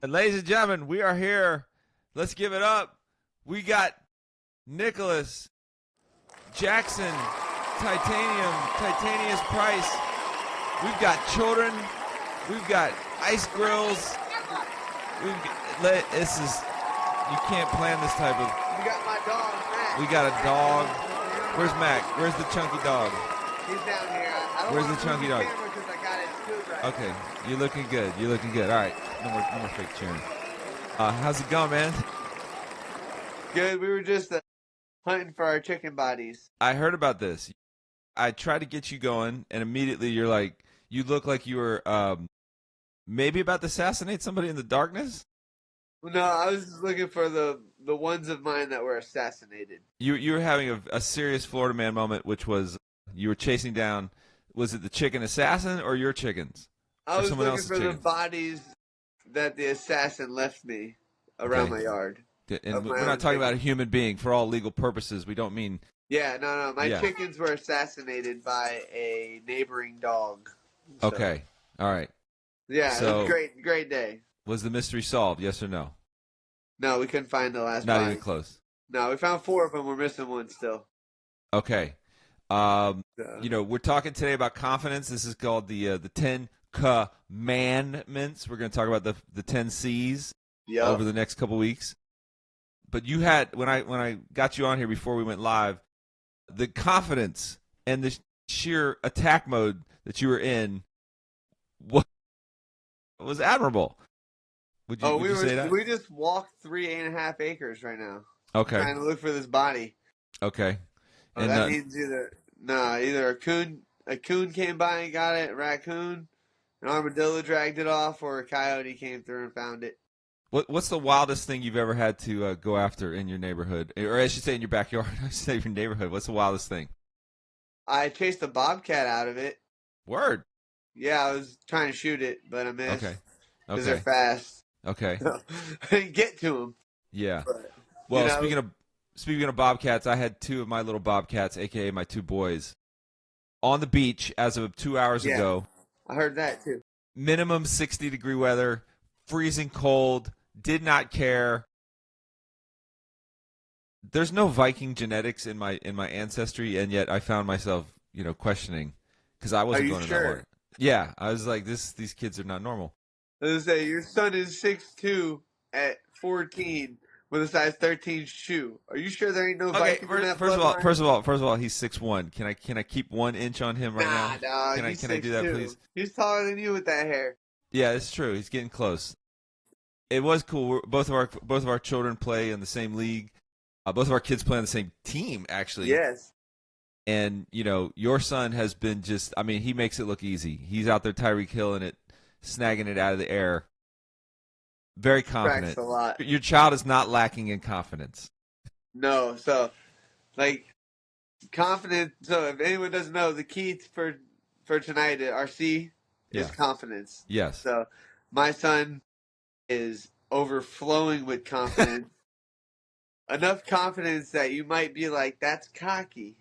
And ladies and gentlemen, we are here. Let's give it up. We got Nicholas Jackson, Titanius Price. We've got children. We've got ice grills. This is, you can't plan this type of. We got my dog, Mac. We got a dog. Where's Mac? Where's the chunky dog? He's down here. I don't Where's want the to chunky move the dog? camera 'cause I got it too right Okay, now. you're looking good. You're looking good. All right, no more fake cheering. How's it going, man? Good. We were just hunting for our chicken bodies. I heard about this. I tried to get you going, and immediately you're like, you look like you were maybe about to assassinate somebody in the darkness. No, I was just looking for the ones of mine that were assassinated. You were having a serious Florida man moment, which was you were chasing down. Was it the chicken assassin or your chickens? I Or was someone looking else's for the chickens? bodies that the assassin left me around Okay. my yard. And Of my we're own not talking about a chicken. human being for all legal purposes. We don't mean. Yeah, no. My Yeah. chickens were assassinated by a neighboring dog. So, Okay. All right. Yeah, it So- was a great day. Was the mystery solved? Yes or no? No, we couldn't find the last Not body. even close. No, we found 4 of them. We're missing one still. Okay. So, We're talking today about confidence. This is called the 10 coMANdments. We're going to talk about the 10 C's yeah. over the next couple weeks. But you had when I got you on here before we went live, the confidence and the sheer attack mode that you were in was admirable. Would you say that? We just walked 3.5 acres right now, Okay. trying to look for this body. Okay. Oh, And that means either a coon came by and got it, a raccoon, an armadillo dragged it off, or a coyote came through and found it. what's the wildest thing you've ever had to go after in your neighborhood, or I should say in your backyard? I should say your neighborhood. What's the wildest thing? I chased a bobcat out of it. Word. Yeah, I was trying to shoot it, but I missed. Okay. Because they're Okay. fast. Okay. I didn't get to them. Yeah. But, Well, you know, speaking of bobcats, I had 2 of my little bobcats, aka my 2 boys, on the beach as of 2 hours Yeah. ago. I heard that too. Minimum 60-degree weather, freezing cold, did not care. There's no Viking genetics in my ancestry, and yet I found myself, questioning because I wasn't you going to sure? that water. Yeah, I was like, these kids are not normal. I was gonna say your son is 6'2" at 14 with a size 13 shoe. Are you sure there ain't no Okay, Viking in that first bloodline? of all, he's 6'1". Can I keep 1 inch on him right Nah, now? dog. Can He's I do that, 6'2". please? He's taller than you with that hair. Yeah, it's true. He's getting close. It was cool. Both of our children play in the same league. Both of our kids play on the same team, actually. Yes. And your son has been he makes it look easy. He's out there Tyreek Hilling it, snagging it out of the air. Very confident. Cracks a lot. Your child is not lacking in confidence. No, so confidence. So if anyone doesn't know, the key for tonight at RC is Yeah. confidence. Yes. So my son is overflowing with confidence. Enough confidence that you might be like, that's cocky.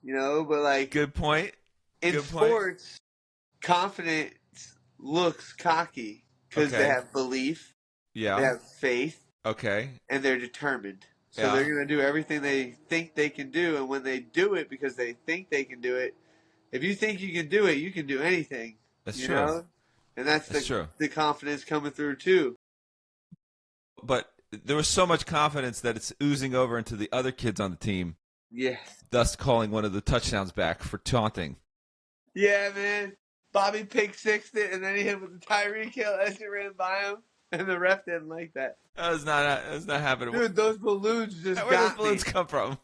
But like Good point. in good point. sports, confidence looks cocky because Okay. they have belief, Yeah. they have faith, Okay. and they're determined. So Yeah. they're going to do everything they think they can do. And when they do it because they think they can do it, if you think you can do it, you can do anything. That's you true. know? And that's true. the confidence coming through, too. But there was so much confidence that it's oozing over into the other kids on the team, Yes. thus calling one of the touchdowns back for taunting. Yeah, man. Bobby pick-sixed it, and then he hit with the Tyreek Hill as he ran by him. And the ref didn't like that. That's not happening. Dude, those balloons just Where those got balloons me. come from?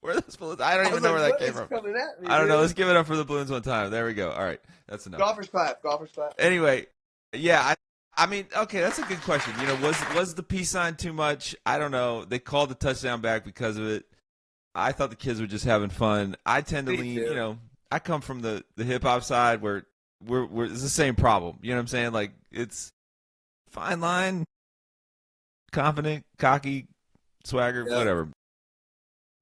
Where are those balloons? I don't I even was know like, where that what came is from. coming at me, I don't know. dude? Let's give it up for the balloons one time. There we go. All right. That's enough. Golfer's clap. Golfer's clap. Anyway, yeah, I mean, okay, that's a good question. Was the peace sign too much? I don't know. They called the touchdown back because of it. I thought the kids were just having fun. I tend to Me lean, too. I come from the hip hop side where we're it's the same problem. You know what I'm saying? Like it's fine line, confident, cocky, swagger, Yeah. whatever.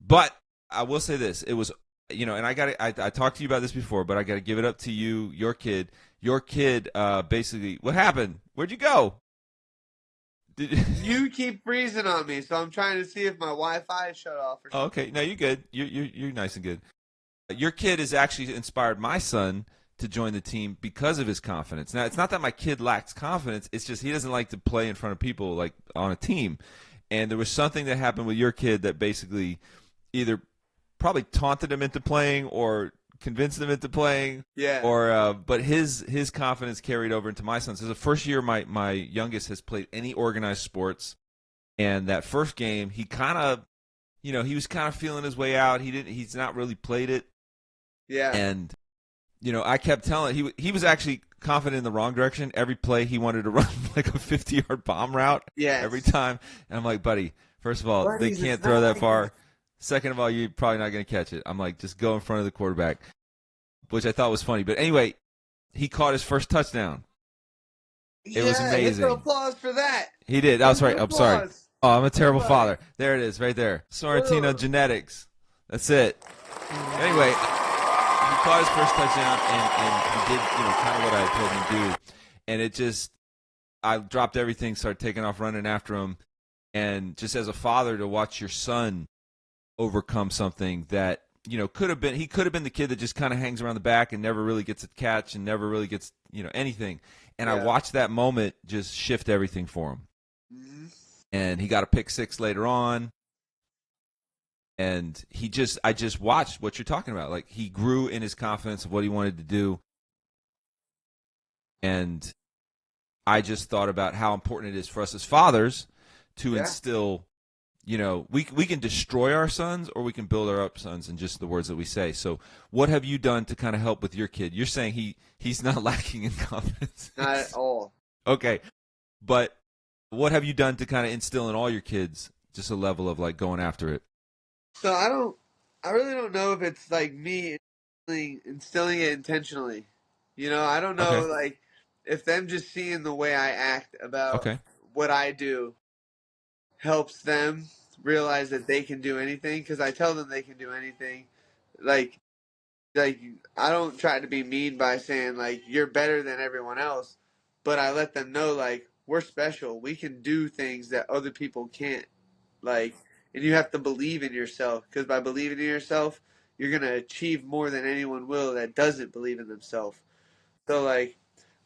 But I will say this: it was, and I talked to you about this before, but I got to give it up to you, your kid. Your kid, basically, what happened? Where'd you go? Did, You keep freezing on me, so I'm trying to see if my Wi-Fi is shut off or oh, something. okay, no, you're good. You're nice and good. Your kid has actually inspired my son to join the team because of his confidence. Now, it's not that my kid lacks confidence. It's just he doesn't like to play in front of people like on a team. And there was something that happened with your kid that basically either probably taunted him into playing or convinced him into playing. Yeah, Or, but his confidence carried over into my son. So the first year my youngest has played any organized sports, and that first game he kind of, he was kind of feeling his way out. He's not really played it, yeah, and I kept telling he was actually confident in the wrong direction. Every play he wanted to run like a 50-yard bomb route every yes. time. And I'm like, buddy, first of all, they Buddies, it's can't throw not that like that. far. Second of all, you're probably not going to catch it. I'm like, just go in front of the quarterback, which I thought was funny. But anyway, he caught his first touchdown. It was Yeah, hit the amazing. applause for that. He did. I Hit was right. the I'm sorry. applause. Oh, I'm a terrible Everybody. father. There it is, right there. Sorrentino Ugh. genetics. That's it. Anyway, he caught his first touchdown, and he did, kind of what I told him to do. And it just, I dropped everything, started taking off running after him. And just as a father, to watch your son overcome something that, he could have been the kid that just kind of hangs around the back and never really gets a catch and never really gets, anything. And I Yeah. watched that moment just shift everything for him. Mhm. And he got a pick six later on. And I just watched what you're talking about. Like, he grew in his confidence of what he wanted to do. And I just thought about how important it is for us as fathers to Yeah. instill, we can destroy our sons or we can build our up sons in just the words that we say. So what have you done to kind of help with your kid? You're saying he's not lacking in confidence. Not at all. Okay. But what have you done to kind of instill in all your kids just a level of like going after it? So I really don't know if it's like me instilling it intentionally. I don't know Okay. like if them just seeing the way I act about Okay. what I do helps them realize that they can do anything because I tell them they can do anything. Like like I don't try to be mean by saying like you're better than everyone else, but I let them know like we're special. We can do things that other people can't. Like, and you have to believe in yourself because by believing in yourself, you're gonna achieve more than anyone will that doesn't believe in themselves. So like,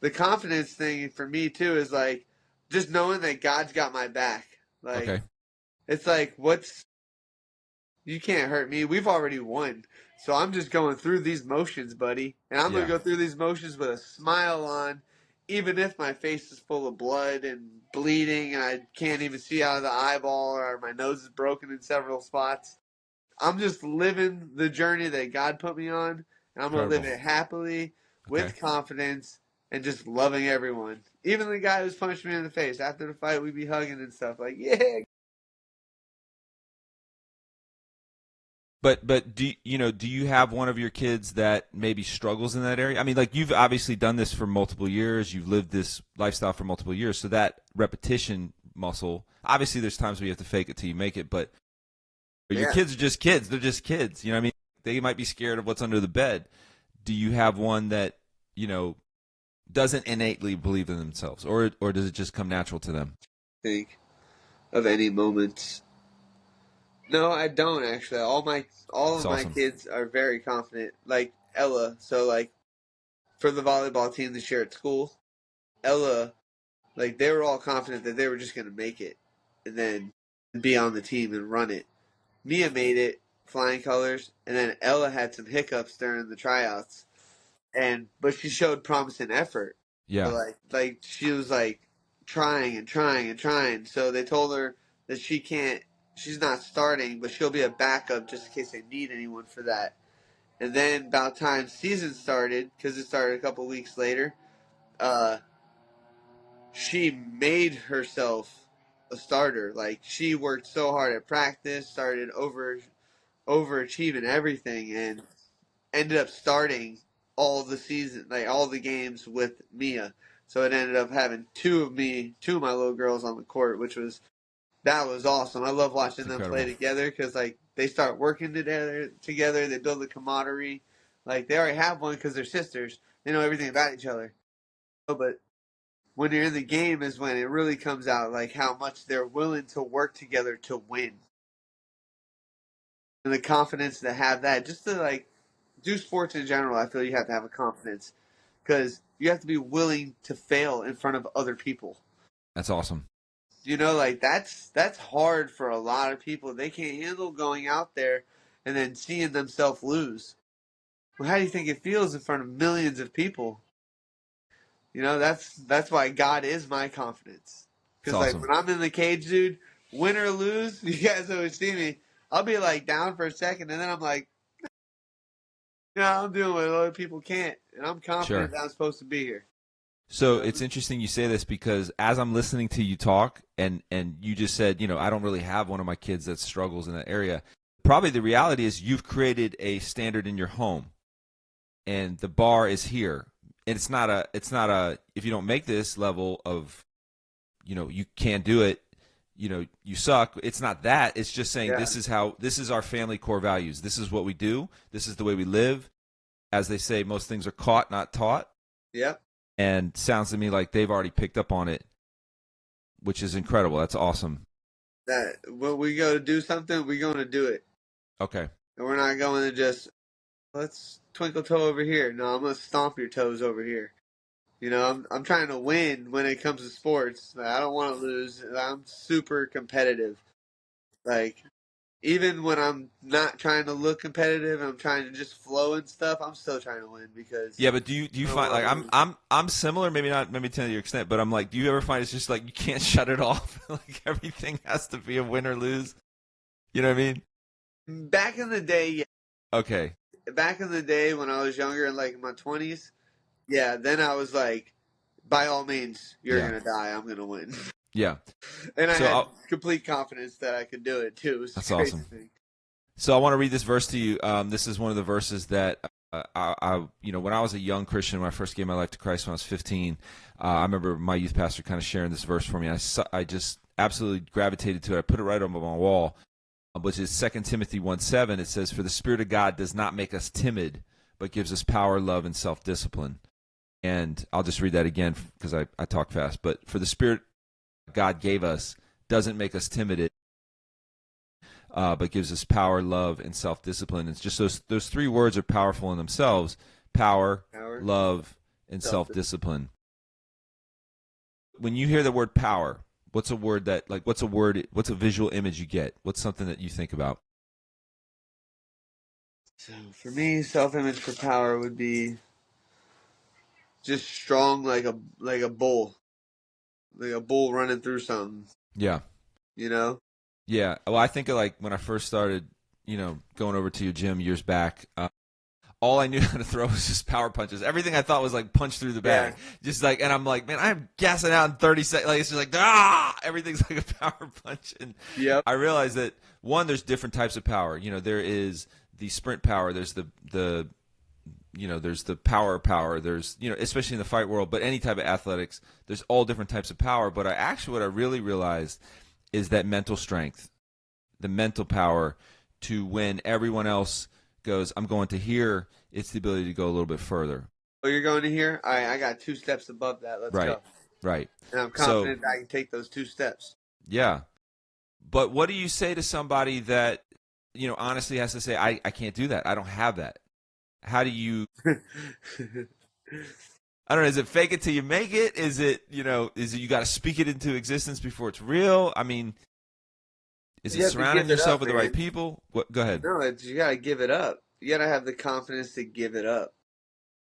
the confidence thing for me too is like just knowing that God's got my back. Like, Okay. it's like what's you can't hurt me. We've already won. So I'm just going through these motions, buddy. And I'm going Yeah. to go through these motions with a smile on, even if my face is full of blood and bleeding and I can't even see out of the eyeball or my nose is broken in several spots. I'm just living the journey that God put me on. And I'm going to live Incredible. it happily, Okay. with confidence, and just loving everyone. Even the guy who's punched me in the face. After the fight, we'd be hugging and stuff. Like, yeah. But do you have one of your kids that maybe struggles in that area? I mean, like, you've obviously done this for multiple years. You've lived this lifestyle for multiple years. So that repetition muscle, obviously there's times where you have to fake it till you make it, but your Yeah. kids are just kids. They're just kids. You know what I mean? They might be scared of what's under the bed. Do you have one that, doesn't innately believe in themselves, or does it just come natural to them? Think of any moments. No, I don't actually. All It's of my awesome. kids are very confident. Like Ella, so like for the volleyball team this year at school, Ella, like they were all confident that they were just gonna make it and then be on the team and run it. Mia made it, flying colors, and then Ella had some hiccups during the tryouts, and but she showed promise and effort. So Yeah. like she was like trying and trying and trying. So they told her that she can't. She's not starting, but she'll be a backup just in case they need anyone for that. And then about time season started, because it started a couple weeks later, uh, she made herself a starter. Like she worked so hard at practice, started overachieving everything, and ended up starting all the season, like all the games with Mia. So it ended up having two of my little girls on the court, which was that was awesome. I love It's watching them play incredible. together because like they start working together. They build a camaraderie. Like they already have one because they're sisters. They know everything about each other. Oh, but when you're in the game is when it really comes out, like how much they're willing to work together to win. And the confidence to have that, just to like do sports in general, I feel you have to have a confidence because you have to be willing to fail in front of other people. That's awesome. You know, like that's hard for a lot of people. They can't handle going out there and then seeing themselves lose. Well, how do you think it feels in front of millions of people? You know, that's why God is my confidence. It's Because like awesome. when I'm in the cage, dude, win or lose, you guys always see me. I'll be like down for a second, and then I'm like, I'm doing what other people can't, and I'm confident Sure. that I'm supposed to be here. You So know? it's interesting you say this because as I'm listening to you talk, and you just said, I don't really have one of my kids that struggles in that area. Probably the reality is you've created a standard in your home, and the bar is here. And it's not a if you don't make this level of, you can't do it, you suck. It's not that. It's just saying Yeah. this is our family core values. This is what we do. This is the way we live. As they say, most things are caught, not taught. Yep. And sounds to me like they've already picked up on it, which is incredible. That's awesome. That when we go to do something, we're going to do it, Okay. and we're not going to just let's twinkle toe over here. No, I'm going to stomp your toes over here. You know, I'm trying to win when it comes to sports. I don't want to lose. I'm super competitive. Like even when I'm not trying to look competitive, I'm trying to just flow and stuff. I'm still trying to win because Yeah, but do you I don't find want like to I'm lose. I'm I'm similar, maybe not maybe to your extent, but I'm like, do you ever find it's just like you can't shut it off? Like everything has to be a win or lose. You know what I mean? Back in the day, yeah. Okay. Back in the day when I was younger, in like my 20s, yeah. Then I was like, by all means, you're Yeah. gonna die. I'm gonna win, Yeah. and I So had complete confidence that I could do it too. It was that's a crazy awesome. thing. So I want to read this verse to you. This is one of the verses that when I was a young Christian, when I first gave my life to Christ when I was 15, I remember my youth pastor kind of sharing this verse for me. I just absolutely gravitated to it. I put it right on my wall, which is 2 Timothy 1:7. It says, "For the Spirit of God does not make us timid, but gives us power, love, and self-discipline." And I'll just read that again because I talk fast. But for the Spirit God gave us doesn't make us timid, but gives us power, love, and self-discipline. It's just those three words are powerful in themselves: power, Power, love, and self. self-discipline. When you hear the word power, what's what's a visual image you get? What's something that you think about? So for me, self-image for power would be just strong, like a bull running through something. Yeah. You know? Yeah. Well, I think of like when I first started, going over to your gym years back. All I knew how to throw was just power punches. Everything I thought was like punch through the Yeah. bag. Just like, and I'm like, man, I'm gassing out in 30 seconds. Like, it's just like, everything's like a power punch. And Yep. I realized that one, there's different types of power. There is the sprint power. There's there's the power. There's, especially in the fight world, but any type of athletics, there's all different types of power. But what I really realized is that mental strength, the mental power to when everyone else goes, I'm going to here, it's the ability to go a little bit further. Oh, you're going to here? All right, I got 2 steps above that. Let's Right, go. right. And I'm So, confident that I can take those 2 steps. yeah. But what do you say to somebody that, honestly has to say, I can't do that. I don't have that. How do you, I don't know, is it fake it till you make it? Is it you got to speak it into existence before it's real? I mean, is it You have to surrounding give it yourself up, with the right man. people? What? Go ahead. No, you got to give it up. You got to have the confidence to give it up.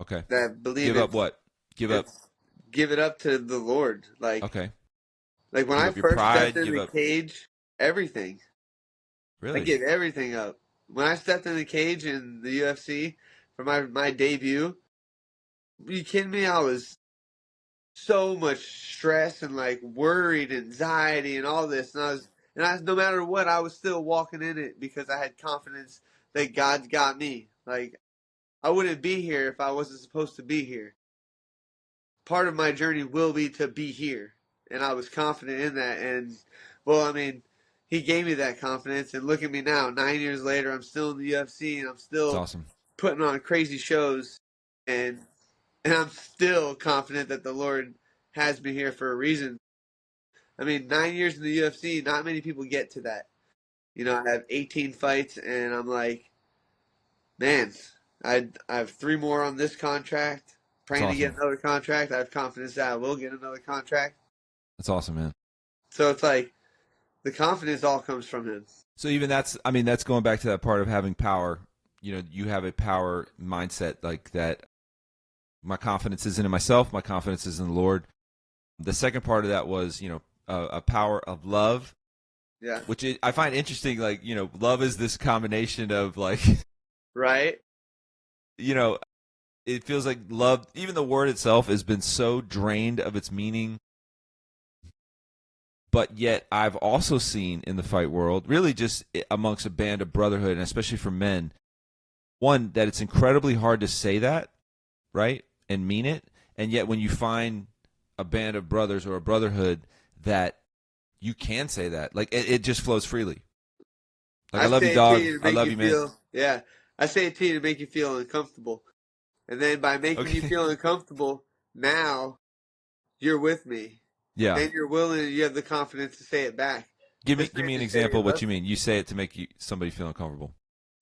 Okay. That believe Give up what? Give up. it's give it up to the Lord. Okay. Like when Give I up your first stepped pride. in Give the up. cage, everything. I Really? gave everything up. When I stepped in the cage in the UFC for my debut, are you kidding me? I was so much stress and like worried, anxiety, and all this. No matter what, I was still walking in it because I had confidence that God's got me. Like I wouldn't be here if I wasn't supposed to be here. Part of my journey will be to be here, and I was confident in that. And well, I mean, He gave me that confidence, and look at me now. 9 years later, I'm still in the UFC, and I'm It's still awesome. putting on crazy shows, and I'm still confident that the Lord has me here for a reason. I mean, 9 years in the UFC, not many people get to that. You know, I have 18 fights, and I'm like, man, I have 3 more on this contract. That's Praying to get awesome. another contract. I have confidence that I will get another contract. That's awesome, man. So it's like the confidence all comes from him. So even that's, I mean, that's going back to that part of having power. You know, you have a power mindset like that. My confidence isn't in myself. My confidence is in the Lord. The second part of that was, you know, a power of love, Yeah. which I find interesting. Like, you know, love is this combination of like, Right? you know, it feels like love, even the word itself has been so drained of its meaning. But yet I've also seen in the fight world, really just amongst a band of brotherhood, and especially for men, one, that it's incredibly hard to say that, right, and mean it. And yet when you find a band of brothers or a brotherhood that you can say that, like it just flows freely. Like, I love you, say it to dog. you to I make love you you, man. feel, yeah. I say it to you to make you feel uncomfortable. And then by making you Okay. feel uncomfortable, now you're with me. Yeah. Then you're willing, you have the confidence to say it back. Give This me man an just said he example of what loves you me. mean. You say it to make somebody feel uncomfortable.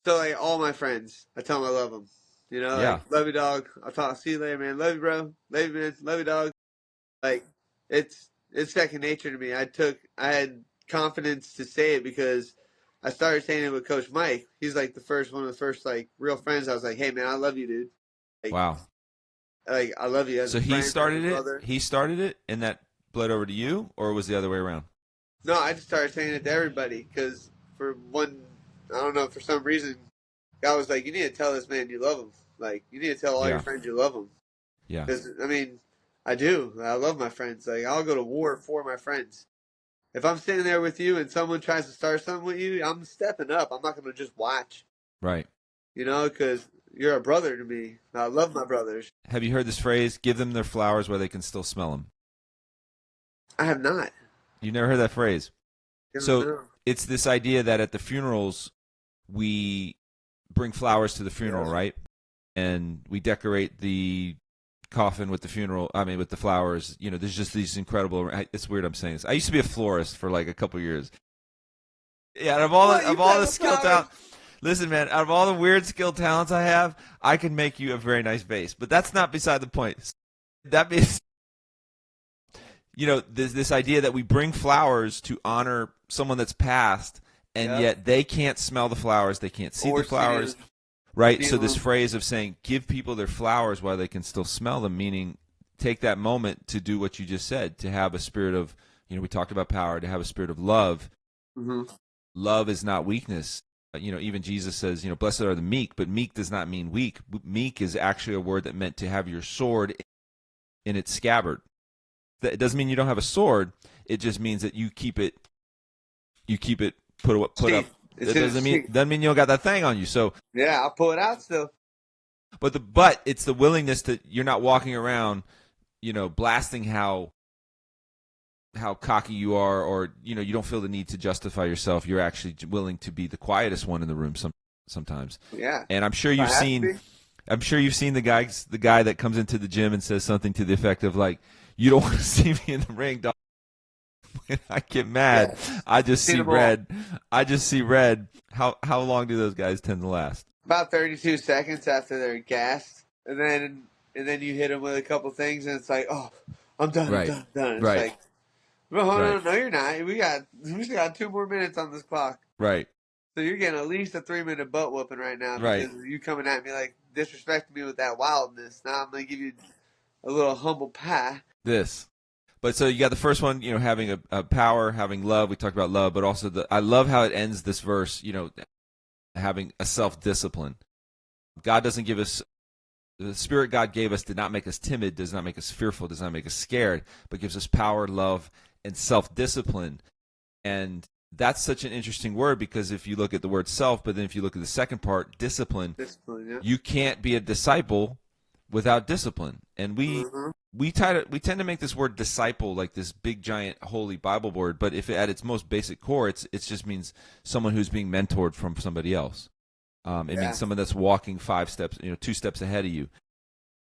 So like all my friends, I tell them I love them. You know, Yeah. like love you, dog. I'll talk. See you later, man. Love you, bro. Love you, man. Love you, dog. Like it's second nature to me. I had confidence to say it because I started saying it with Coach Mike. He's like one of the first like real friends. I was like, hey man, I love you, dude. Like Wow. like I love you as a So he friend, as a started it. brother. He started it, and that bled over to you, or was it the other way around? No, I just started saying it to everybody because for one, I don't know, for some reason, God was like, you need to tell this man you love him. Like you need to tell all your Yeah. friends you love him. Yeah. Because I mean, I do. I love my friends. Like I'll go to war for my friends. If I'm sitting there with you and someone tries to start something with you, I'm stepping up. I'm not going to just watch. Right. You know, because you're a brother to me. I love my brothers. Have you heard this phrase? Give them their flowers where they can still smell them. I have not. You never heard that phrase? So No. it's this idea that at the funerals we bring flowers to the funeral, Yes. right? And we decorate the coffin with with the flowers. You know, there's just these incredible. It's weird I'm saying this. I used to be a florist for like a couple years. Yeah, out of all What, the, you of all play the with skill flowers? talent, listen, man. Out of all the weird skill talents I have, I can make you a very nice vase. But that's not beside the point. That means, you know, this idea that we bring flowers to honor someone that's passed, and Yep. yet they can't smell the flowers, they can't see Or the flowers, see right? them. So this phrase of saying give people their flowers while they can still smell them, meaning take that moment to do what you just said, to have a spirit of, you know, we talked about power, to have a spirit of love. Mm-hmm. Love is not weakness. You know, even Jesus says, you know, blessed are the meek, but meek does not mean weak. Meek is actually a word that meant to have your sword in its scabbard. It doesn't mean you don't have a sword. It just means that you keep it put up. It doesn't mean you don't got that thing on you. So yeah, I'll pull it out still. but it's the willingness that you're not walking around, you know, blasting how cocky you are, or you know, you don't feel the need to justify yourself. You're actually willing to be the quietest one in the room sometimes. Yeah. And I'm sure you've seen the guy that comes into the gym and says something to the effect of like, you don't want to see me in the ring, dog. When I get mad, Yeah. I just see red. I just see red. How long do those guys tend to last? About 32 seconds after they're gassed, and then you hit them with a couple things, and it's like, oh, I'm done. Right. I'm done. It's Right. like, no, you're not. We still got 2 more minutes on this clock. Right. So you're getting at least a 3-minute butt whooping right now Right. because you coming at me like disrespecting me with that wildness. Now I'm gonna give you a little humble pie. But so you got the first one, you know, having a power, having love. We talked about love, but also I love how it ends this verse, you know, having a self-discipline. God doesn't give us, the spirit God gave us did not make us timid, does not make us fearful, does not make us scared, but gives us power, love, and self-discipline. And that's such an interesting word, because if you look at the word self, but then if you look at the second part, discipline, Yeah. you can't be a disciple without discipline. And we tend to make this word disciple like this big giant holy Bible word, but if at its most basic core, it just means someone who's being mentored from somebody else. It means someone that's walking 5 steps, you know, 2 steps ahead of you.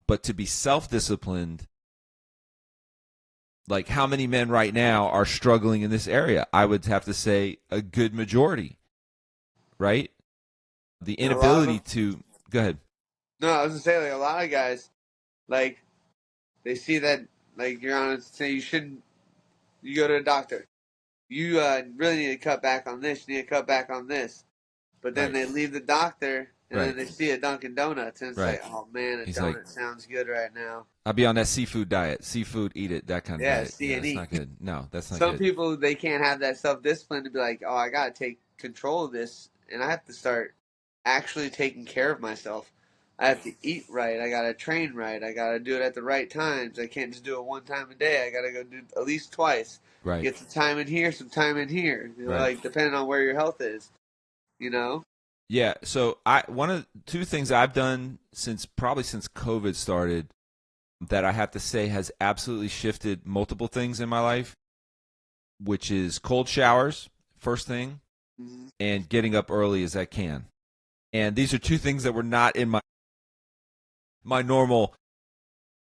But to be self-disciplined Like, how many men right now are struggling in this area? I would have to say a good majority, right? The And a lot of inability them. to go ahead. No, I was gonna say like a lot of guys, like they see that like you're on say you shouldn't. You go to a doctor. You really need to cut back on this. You need to cut back on this. But then Right, they leave the doctor and right, then they see a Dunkin' Donuts and it's right. like, oh man, a He's like, donut sounds good right now. I'll be on that seafood diet. Seafood, eat it, that kind of Yeah, diet. see Yeah, and that's eat. not good. No, that's not Some good. people they can't have that self discipline to be like, oh, I gotta take control of this, and I have to start actually taking care of myself. I have to eat right. I gotta train right. I gotta do it at the right times. I can't just do it one time a day. I gotta go do at least twice. Right, Get some time in here, some time in here. You know, right. like depending on where your health is. You know. Yeah. So one of two things I've done since COVID started that I have to say has absolutely shifted multiple things in my life, which is cold showers, first thing, Mm-hmm. and getting up early as I can. And these are two things that were not in my normal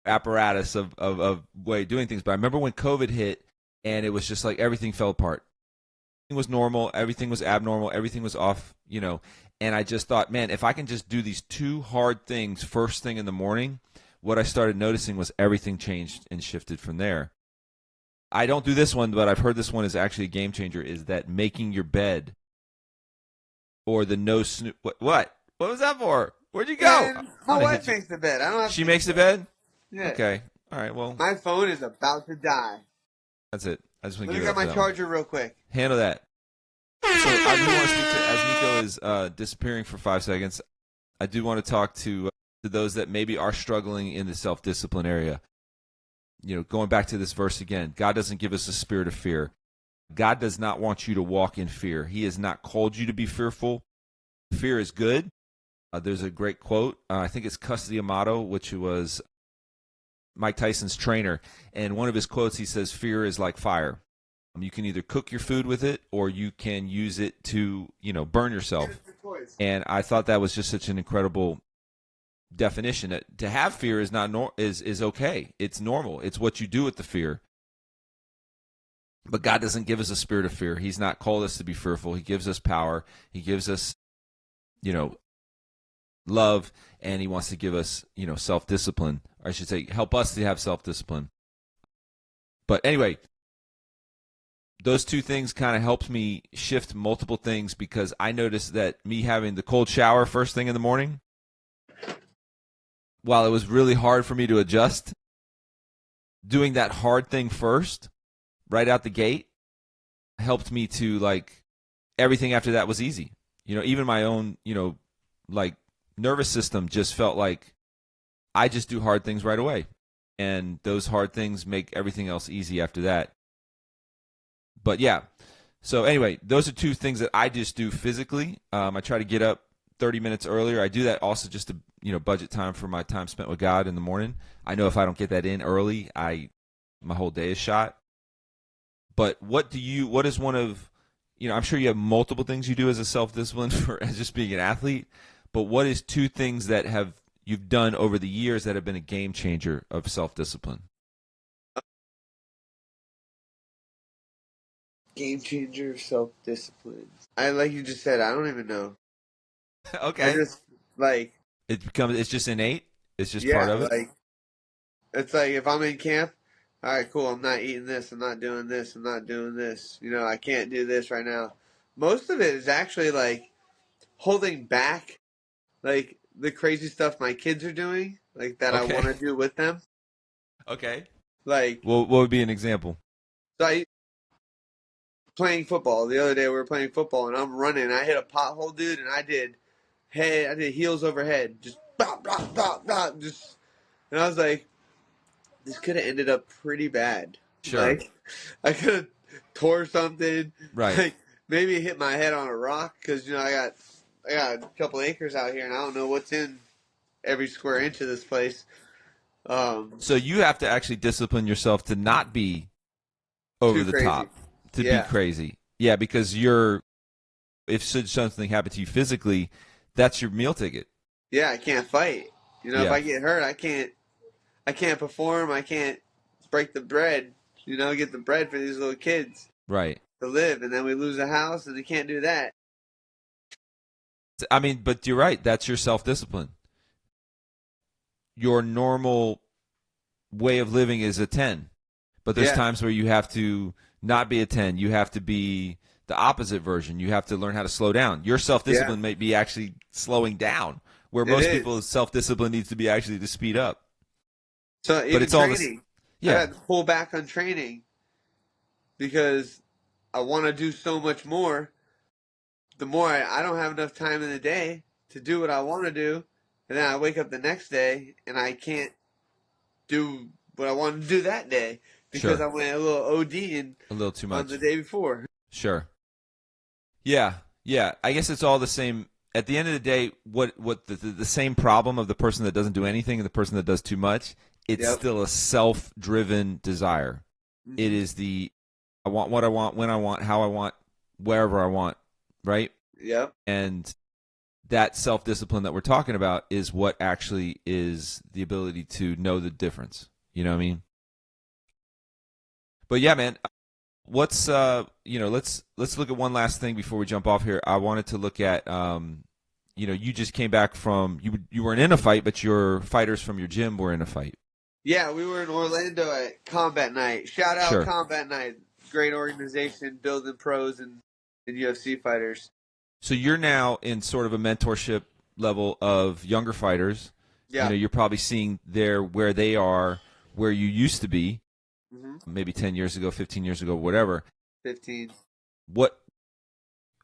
apparatus of way of doing things. But I remember when COVID hit and it was just like everything fell apart. Everything was normal, everything was abnormal, everything was off, and I just thought, man, if I can just do these two hard things first thing in the morning, what I started noticing was everything changed and shifted from there. I don't do this one, but I've heard this one is actually a game changer, is that making your bed or the no snooze. What was that for? Where'd you go? And I'm my gonna wife hit you. makes the bed. I don't have She to make makes the the bed. bed? Yeah. Okay. All right, well, My phone is about to die. that's it. I just want Let to me give it grab up for my that one. charger real quick. Handle that. So I do want to speak to, as Niko is disappearing for 5 seconds, I do want to talk to those that maybe are struggling in the self-discipline area. Going back to this verse again, God doesn't give us a spirit of fear. God does not want you to walk in fear. He has not called you to be fearful. Fear is good. There's a great quote. I think it's Custody Amato, which was Mike Tyson's trainer. And one of his quotes, he says, fear is like fire. You can either cook your food with it or you can use it to, burn yourself. And I thought that was just such an incredible definition. That to have fear is not is okay. It's normal. It's what you do with the fear. But God doesn't give us a spirit of fear. He's not called us to be fearful. He gives us power. He gives us, love, and he wants to give us, self-discipline. Or I should say, help us to have self-discipline. But anyway, those two things kind of helped me shift multiple things because I noticed that me having the cold shower first thing in the morning, while it was really hard for me to adjust, doing that hard thing first, right out the gate, helped me to, like, everything after that was easy. Even my own, like, nervous system just felt like I just do hard things right away. And those hard things make everything else easy after that. But yeah, so anyway, those are two things that I just do physically. I try to get up 30 minutes earlier. I do that also just to budget time for my time spent with God in the morning. I know if I don't get that in early, my whole day is shot. But what is one of, I'm sure you have multiple things you do as a self-discipline as just being an athlete, but what is two things that you've done over the years that have been a game changer of self-discipline? Game changer, self discipline. Like you just said, I don't even know. I Okay. just like It's just innate. It's just part yeah, of it. like it's like if I'm in camp, all right, cool. I'm not eating this. I'm not doing this. I'm not doing this. I can't do this right now. Most of it is actually like holding back, like the crazy stuff my kids are doing, like that I Okay. want to do with them. Okay. Like, Well, what would be an example? so I playing football the other day. We were playing football, and I'm running. And I hit a pothole, dude, and I did heels over head, just bop, bop, bop, bop, just. And I was like, this could have ended up pretty bad. Sure. Like, I could have tore something. Right. Like, maybe hit my head on a rock because I got a couple acres out here, and I don't know what's in every square inch of this place. So you have to actually discipline yourself to not be over Too the crazy. top, to be Yeah. crazy. Yeah, because if something happened to you physically, that's your meal ticket. Yeah, I can't fight. If Yeah. I get hurt, I can't perform. I can't break the bread. get the bread for these little kids Right. to live, and then we lose a house and they can't do that. I mean, but you're right. That's your self-discipline. Your normal way of living is a 10. But there's times where you have to not be a 10. You have to be the opposite version. You have to learn how to slow down. Your self-discipline may be actually slowing down, where most people's self-discipline needs to be actually to speed up. So even but it's training, I had to pull back on training because I want to do so much more. The more I don't have enough time in the day to do what I want to do, and then I wake up the next day and I can't do what I wanted to do that day because I went a little OD a little too much on the day before. Sure. Yeah. I guess it's all the same. At the end of the day, what the same problem of the person that doesn't do anything and the person that does too much, it's still a self-driven desire. Mm-hmm. It is I want what I want, when I want, how I want, wherever I want, right? Yep. And that self-discipline that we're talking about is what actually is the ability to know the difference. You know what I mean? But yeah, man, let's look at one last thing before we jump off here. I wanted to look at you just came back from you weren't in a fight, but your fighters from your gym were in a fight. Yeah, we were in Orlando at Combat Night. Shout out Combat Night. Great organization, building pros and UFC fighters. So you're now in sort of a mentorship level of younger fighters. Yeah. You're probably seeing where they are, where you used to be, maybe 10 years ago, 15 years ago, whatever. 15.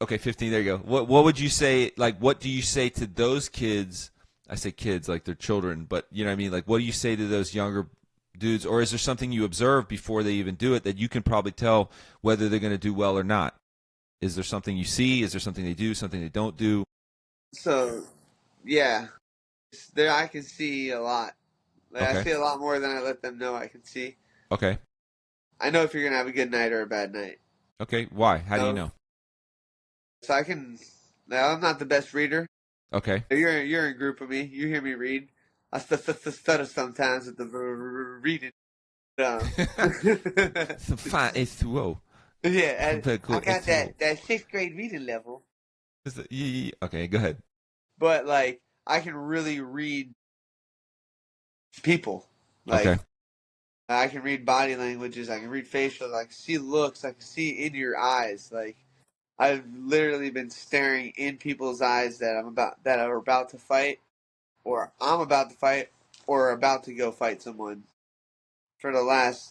Okay, 15, there you go. What would you say, like, what do you say to those kids? I say kids like they're children, but you know what I mean? Like, what do you say to those younger dudes? Or is there something you observe before they even do it that you can probably tell whether they're going to do well or not? Is there something you see? Is there something they do, something they don't do? So, yeah. There I can see a lot. I see a lot more than I let them know I can see. Okay. I know if you're going to have a good night or a bad night. Okay, why? How do you know? So I'm not the best reader. Okay. You're in group with me. You hear me read. I stutter sometimes with the reading. Yeah, I got that 6th grade reading level. Okay, go ahead. But like, I can really read people. Like, I can read body languages. I can read facials. I can see looks. I can see in your eyes. Like, I've literally been staring in people's eyes that are about to fight, or I'm about to fight, or about to go fight someone for the last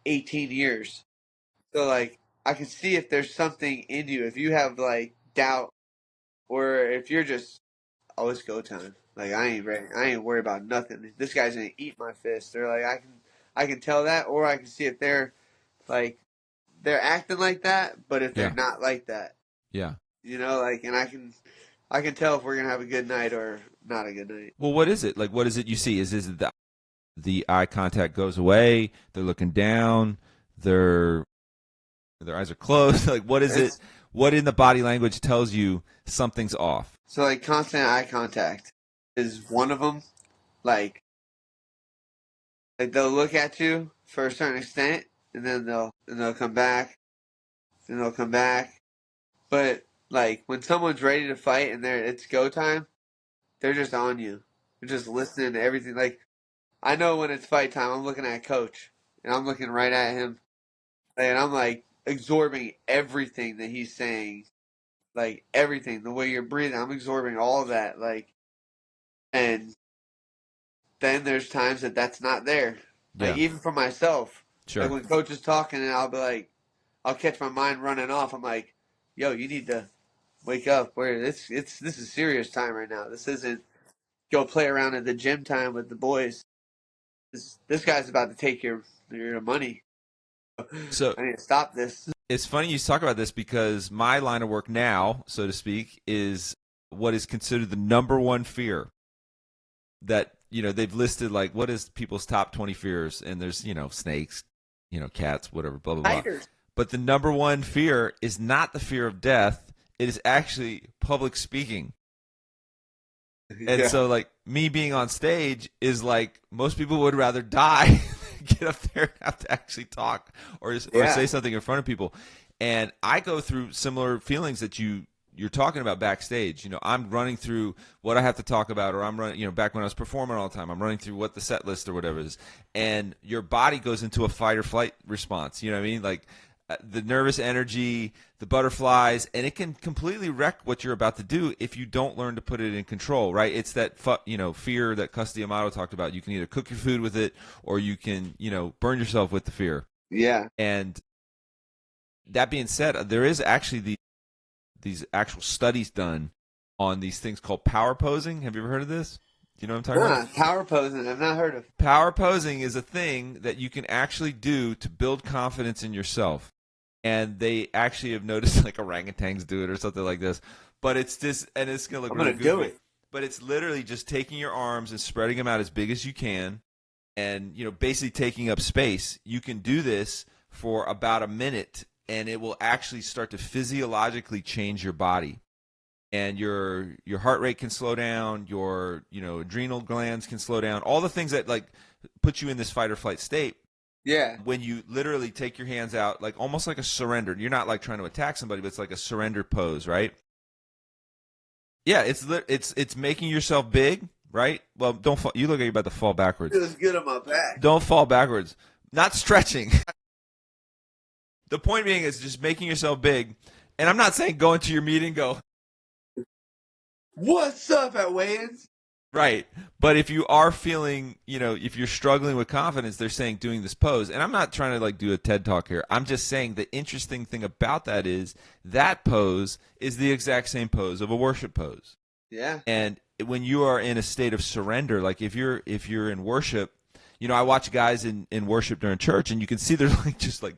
18 years. So like, I can see if there's something in you. If you have like doubt, or if you're just, oh, it's go time. Like, I ain't ready. I ain't worried about nothing. This guy's gonna eat my fist. They're like, I can tell that, or I can see if they're like, they're acting like that, but if they're not like that. Yeah. Like, and I can tell if we're gonna have a good night or not a good night. Well, what is it? Like, what is it you see? Is it the eye contact goes away? They're looking down. Their eyes are closed. Like, what is it? What in the body language tells you something's off? So, like, constant eye contact is one of them. Like they'll look at you for a certain extent, and then they'll come back, and they'll come back. But like, when someone's ready to fight and it's go time, they're just on you. They're just listening to everything. Like, I know when it's fight time, I'm looking at coach, and I'm looking right at him, and I'm like absorbing everything that he's saying, like everything, the way you're breathing. I'm absorbing all of that, like, and then there's times that's not there. Like, even for myself. Sure. Like, when coach is talking and I'll be like, I'll catch my mind running off. I'm like, yo, you need to wake up. This is serious time right now. This isn't go play around at the gym time with the boys. This guy's about to take your money. So I need to stop this. It's funny you talk about this because my line of work now, so to speak, is what is considered the number one fear that, they've listed, like, what is people's top 20 fears? And there's, snakes, cats, whatever, blah, blah, blah. Tigers. But the number one fear is not the fear of death. It is actually public speaking. And so, like, me being on stage is like, most people would rather die get up there and have to actually talk or say something in front of people. And I go through similar feelings that you're talking about backstage. I'm running through what I have to talk about, or I'm running, back when I was performing all the time, I'm running through what the set list or whatever it is. And your body goes into a fight or flight response. You know what I mean? Like the nervous energy, the butterflies, and it can completely wreck what you're about to do if you don't learn to put it in control, right? It's that, fear that Custody Amato talked about. You can either cook your food with it or you can, burn yourself with the fear. Yeah. And that being said, there is actually these actual studies done on these things called power posing. Have you ever heard of this? Do you know what I'm talking about? Power posing. I've not heard of. Power posing is a thing that you can actually do to build confidence in yourself. And they actually have noticed like orangutans do it or something like this. But it's just, and it's going to look really I'm going to do it. But it's literally just taking your arms and spreading them out as big as you can and, basically taking up space. You can do this for about a minute, and it will actually start to physiologically change your body. And your heart rate can slow down, your adrenal glands can slow down, all the things that like put you in this fight or flight state. Yeah. When you literally take your hands out, like almost like a surrender. You're not like trying to attack somebody, but it's like a surrender pose, right? Yeah, it's making yourself big, right? Well, don't fall. You look like you're about to fall backwards. Feels good on my back. Don't fall backwards. Not stretching. The point being is just making yourself big. And I'm not saying go into your meeting, go, what's up at weigh-ins? right. But if you are feeling, if you're struggling with confidence, they're saying doing this pose. And I'm not trying to like do a TED talk here. I'm just saying the interesting thing about that is that pose is the exact same pose of a worship pose. Yeah. And when you are in a state of surrender, like if you're in worship, I watch guys in worship during church, and you can see they're like just like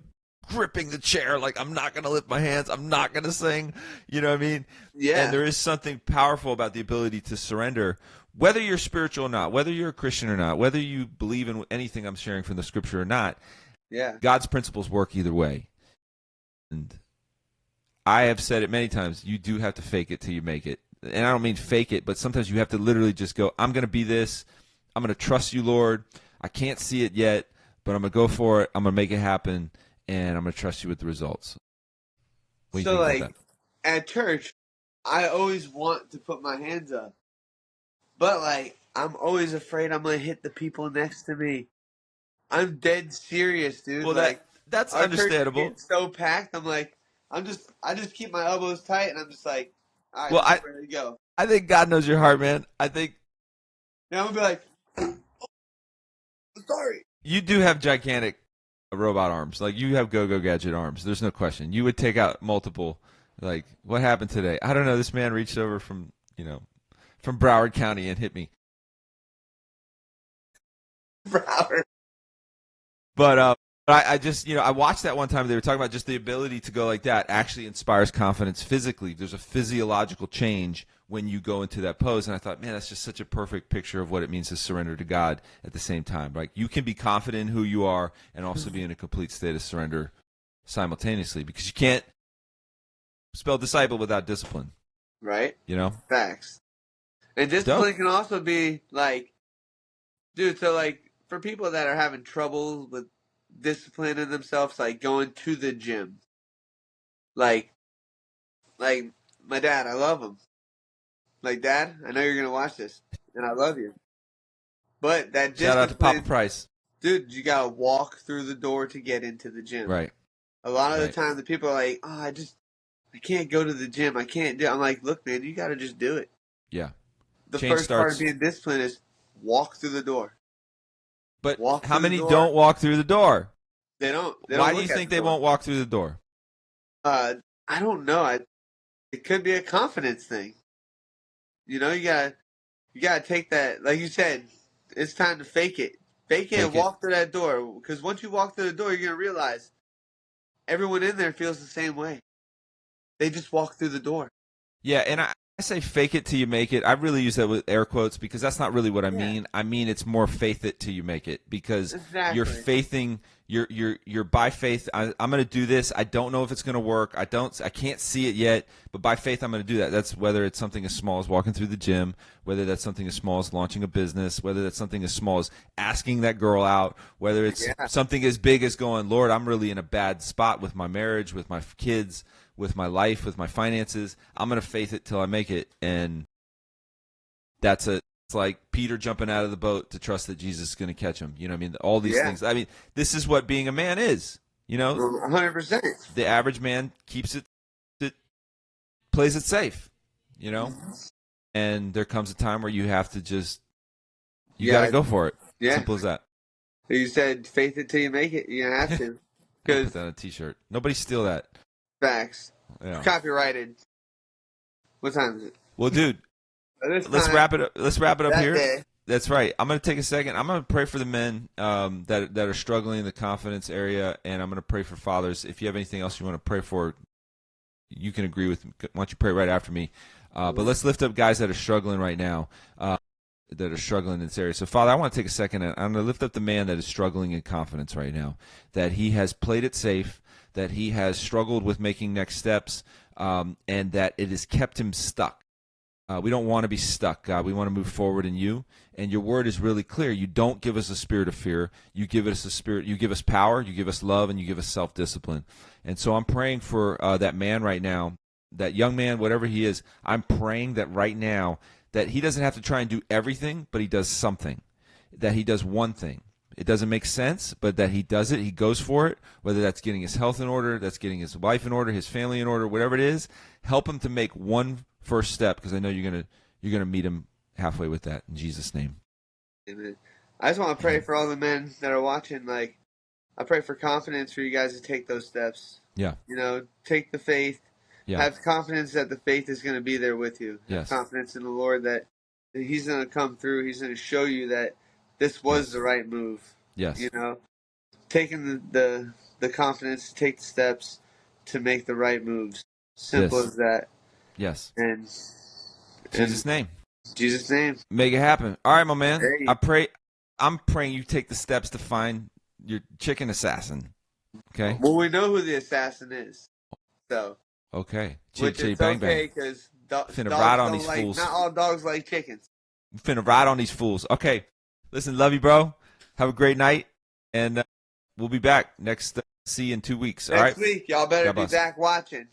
gripping the chair, like I'm not going to lift my hands, I'm not going to sing, you know what I mean? Yeah. And there is something powerful about the ability to surrender, whether you're spiritual or not, whether you're a Christian or not, whether you believe in anything I'm sharing from the scripture or not. Yeah. God's principles work either way. And I have said it many times, you do have to fake it till you make it. And I don't mean fake it, but sometimes you have to literally just go, I'm going to be this, I'm going to trust you, Lord. I can't see it yet, but I'm going to go for it, I'm going to make it happen. And I'm going to trust you with the results. So, like, at church, I always want to put my hands up. But, like, I'm always afraid I'm going to hit the people next to me. I'm dead serious, dude. Well, like, that's our understandable. Church is so packed, I'm like, I just keep my elbows tight, and I'm just like, all right, well, I'm ready to go. I think God knows your heart, man. I think. Now I'm going to be like, oh, sorry. You do have gigantic robot arms. Like, you have go-go gadget arms. There's no question. You would take out multiple. Like, what happened today? I don't know. This man reached over from Broward County and hit me. Broward. But I just, I watched that one time. They were talking about just the ability to go like that actually inspires confidence physically. There's a physiological change when you go into that pose. And I thought, man, that's just such a perfect picture of what it means to surrender to God at the same time. Like, you can be confident in who you are and also be in a complete state of surrender simultaneously, because you can't spell disciple without discipline. Right? Facts. And discipline can also be like, dude, so like for people that are having trouble with discipline in themselves, like going to the gym. Like my dad, I love him. Like, Dad, I know you're going to watch this, and I love you. But that discipline... Shout out to Papa Price. Dude, you got to walk through the door to get into the gym. Right. A lot of the time, the people are like, oh, I can't go to the gym. I can't do it. I'm like, look, man, you got to just do it. Yeah. The first part of being disciplined is walk through the door. But how many don't walk through the door? They don't. Why do you think they won't walk through the door? I don't know. It could be a confidence thing. You gotta take that. Like you said, it's time to fake it. Fake it and walk through that door. Because once you walk through the door, you're gonna realize everyone in there feels the same way. They just walk through the door. Yeah, and I say fake it till you make it, I really use that with air quotes because that's not really what I mean. I mean it's more faith it till you make it, because you're faithing, you're by faith. I'm going to do this. I don't know if it's going to work. I can't see it yet, but by faith I'm going to do that. That's whether it's something as small as walking through the gym, whether that's something as small as launching a business, whether that's something as small as asking that girl out, whether it's something as big as going, Lord, I'm really in a bad spot with my marriage, with my kids, with my life, with my finances. I'm going to faith it till I make it. And it's like Peter jumping out of the boat to trust that Jesus is going to catch him. You know what I mean? All these things. I mean, this is what being a man is, 100%. The average man keeps it plays it safe, and there comes a time where you have to you got to go for it. Simple as that. You said faith it till you make it. You have to. Put that on a t-shirt. Nobody steal that. Facts. Yeah. Copyrighted. What time is it? Well, dude, let's wrap it up. Let's wrap it up here. Day. That's right. I'm going to take a second. I'm going to pray for the men that are struggling in the confidence area, and I'm going to pray for fathers. If you have anything else you want to pray for, you can agree with me. Why don't you pray right after me? But let's lift up guys that are struggling right now, that are struggling in this area. So, Father, I want to take a second, and I'm going to lift up the man that is struggling in confidence right now, that he has played it safe, that he has struggled with making next steps, and that it has kept him stuck. We don't want to be stuck, God. We want to move forward in you. And your word is really clear. You don't give us a spirit of fear. You give us a spirit. You give us power. You give us love, and you give us self-discipline. And so I'm praying for that man right now, that young man, whatever he is. I'm praying that right now that he doesn't have to try and do everything, but he does something, that he does one thing. It doesn't make sense, but that he does it, he goes for it, whether that's getting his health in order, that's getting his life in order, his family in order, whatever it is. Help him to make one first step, because I know you're gonna meet him halfway with that, in Jesus' name. Amen. I just want to pray for all the men that are watching. Like, I pray for confidence for you guys to take those steps. Yeah. Take the faith. Yeah. Have confidence that the faith is going to be there with you. Yes. Have confidence in the Lord that He's going to come through. He's going to show you that this was the right move. Yes. Taking the confidence to take the steps to make the right moves. Simple as that. Yes. And Jesus' name. Jesus' name. Make it happen. All right, my man. Hey. I'm praying you take the steps to find your chicken assassin. Okay? Well, we know who the assassin is. So. Okay. Which is bang, okay, because finna ride on these fools. Not all dogs like chickens. Finna ride on these fools. Okay. Listen, love you, bro. Have a great night. And we'll be back next. See you in 2 weeks. All right? Next week. Y'all better be back watching.